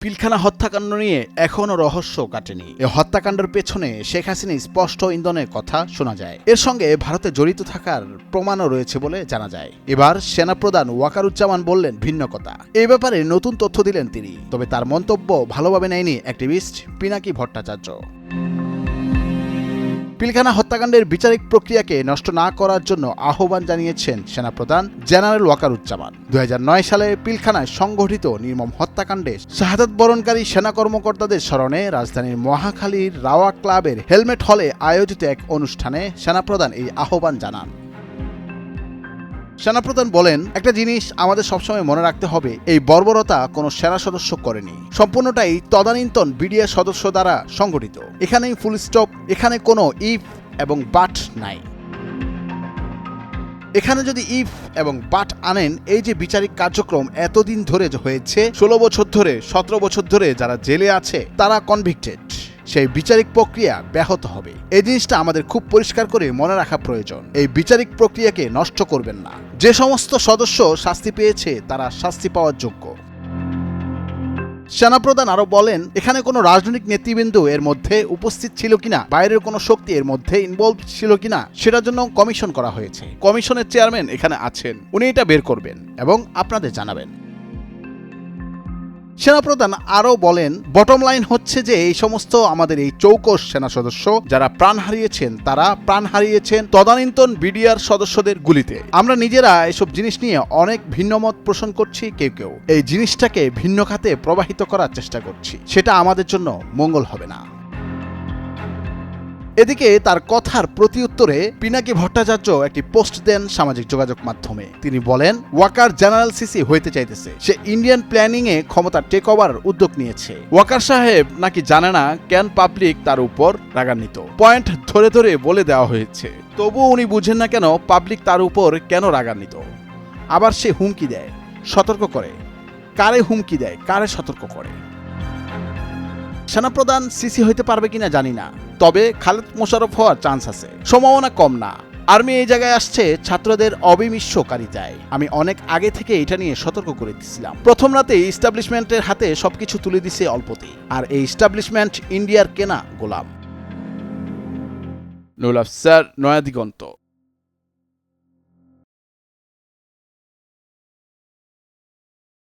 পিলখানা হত্যাকাণ্ড নিয়ে এখনও রহস্য কাটেনি। এই হত্যাকাণ্ডের পেছনে শেখ হাসিনার স্পষ্ট ইন্ধনের কথা শোনা যায়। এর সঙ্গে ভারতে জড়িত থাকার প্রমাণও রয়েছে বলে জানা যায়। এবার সেনাপ্রধান ওয়াকারুজ্জামান বললেন ভিন্ন কথা। এই ব্যাপারে নতুন তথ্য দিলেন তিনি। তবে তার মন্তব্য ভালোভাবে নেয়নি অ্যাক্টিভিস্ট পিনাকি ভট্টাচার্য। পিলখানা হত্যাকাণ্ডের বিচারিক প্রক্রিয়াকে নষ্ট না করার জন্য আহ্বান জানিয়েছেন সেনাপ্রধান জেনারেল ওয়াকারুজ্জামান। 2009 সালে পিলখানায় সংঘটিত নির্মম হত্যাকাণ্ডে শাহাদাত বরণকারী সেনা কর্মকর্তাদের স্মরণে রাজধানীর মহাখালীর রাওয়া ক্লাবের হেলমেট হলে আয়োজিত এক অনুষ্ঠানে সেনাপ্রধান এই আহ্বান জানান। সেনাপ্রধান বলেন, একটা জিনিস আমাদের সবসময় মনে রাখতে হবে, এই বর্বরতা কোনো সেনা সদস্য করেনি, সম্পূর্ণটাই তদানীন্তন বিডিআর সদস্য দ্বারা সংগঠিত। এখানেই ফুল স্টপ, এখানে কোনো ইফ এবং বাট নাই। এখানে যদি ইফ এবং বাট আনেন, এই যে বিচারিক কার্যক্রম এতদিন ধরে হয়েছে, 16 বছর ধরে 17 বছর ধরে যারা জেলে আছে তারা কনভিক্টেড, সেই বিচারিক প্রক্রিয়া ব্যাহত হবে। এই জিনিসটা আমাদের খুব পরিষ্কার করে মনে রাখা প্রয়োজন। এই বিচারিক প্রক্রিয়াকে নষ্ট করবেন না। যে সমস্ত সদস্য শাস্তি পেয়েছে তারা শাস্তি পাওয়ার যোগ্য। সেনাপ্রধান আরো বলেন, এখানে কোনো রাজনৈতিক নেতৃবৃন্দ এর মধ্যে উপস্থিত ছিল কিনা, বাইরের কোনো শক্তি এর মধ্যে ইনভলভ ছিল কিনা, সেটার জন্য কমিশন করা হয়েছে। কমিশনের চেয়ারম্যান এখানে আছেন, উনি এটা বের করবেন এবং আপনাদের জানাবেন। সেনাপ্রধান আরও বলেন, বটম লাইন হচ্ছে যে এই সমস্ত আমাদের এই চৌকস সেনা সদস্য যারা প্রাণ হারিয়েছেন, তারা প্রাণ হারিয়েছেন তদানীন্তন বিডিআর সদস্যদের গুলিতে। আমরা নিজেরা এসব জিনিস নিয়ে অনেক ভিন্নমত পোষণ করছি, কেউ কেউ এই জিনিসটাকে ভিন্ন খাতে প্রবাহিত করার চেষ্টা করছি, সেটা আমাদের জন্য মঙ্গল হবে না। এদিকে তার কথার প্রতি উত্তরে পিনাকি ভট্টাচার্য একটি পোস্ট দেন সামাজিক যোগাযোগ মাধ্যমে। তিনি বলেন, ওয়াকার জেনারেল সিসি হইতে চাইতেছে, সে ইন্ডিয়ান প্ল্যানিং এ ক্ষমতা টেক ওভার উদ্যোগ নিয়েছে। ওয়াকার সাহেব নাকি জানে না কেন পাবলিক তার উপর রাগান্বিত। পয়েন্ট ধরে ধরে বলে দেওয়া হয়েছে, তবু উনি বুঝেন না কেন পাবলিক তার উপর কেন রাগান্বিত। আবার সে হুমকি দেয়, সতর্ক করে। কারে হুমকি দেয়, কারে সতর্ক করে? সেনাপ্রধান সিসি হইতে পারবে কিনা জানি না, তবে খালেদ মোশাররফ হওয়ার চান্স আছে, সম্ভাবনা কম না। আর্মি এই জায়গায় আসছে ছাত্রদের অবিমিশ্রকারিতায়। আমি অনেক আগে থেকে এটা নিয়ে সতর্ক করে দিয়েছিলাম। প্রথম রাতে ইস্টাবলিশমেন্টের হাতে সবকিছু তুলে দিছে অল্পতেই, আর এই ইস্টাবলিশমেন্ট ইন্ডিয়ার কেনা গোলাম। নুরুল আফসার, নয়া দিগন্ত।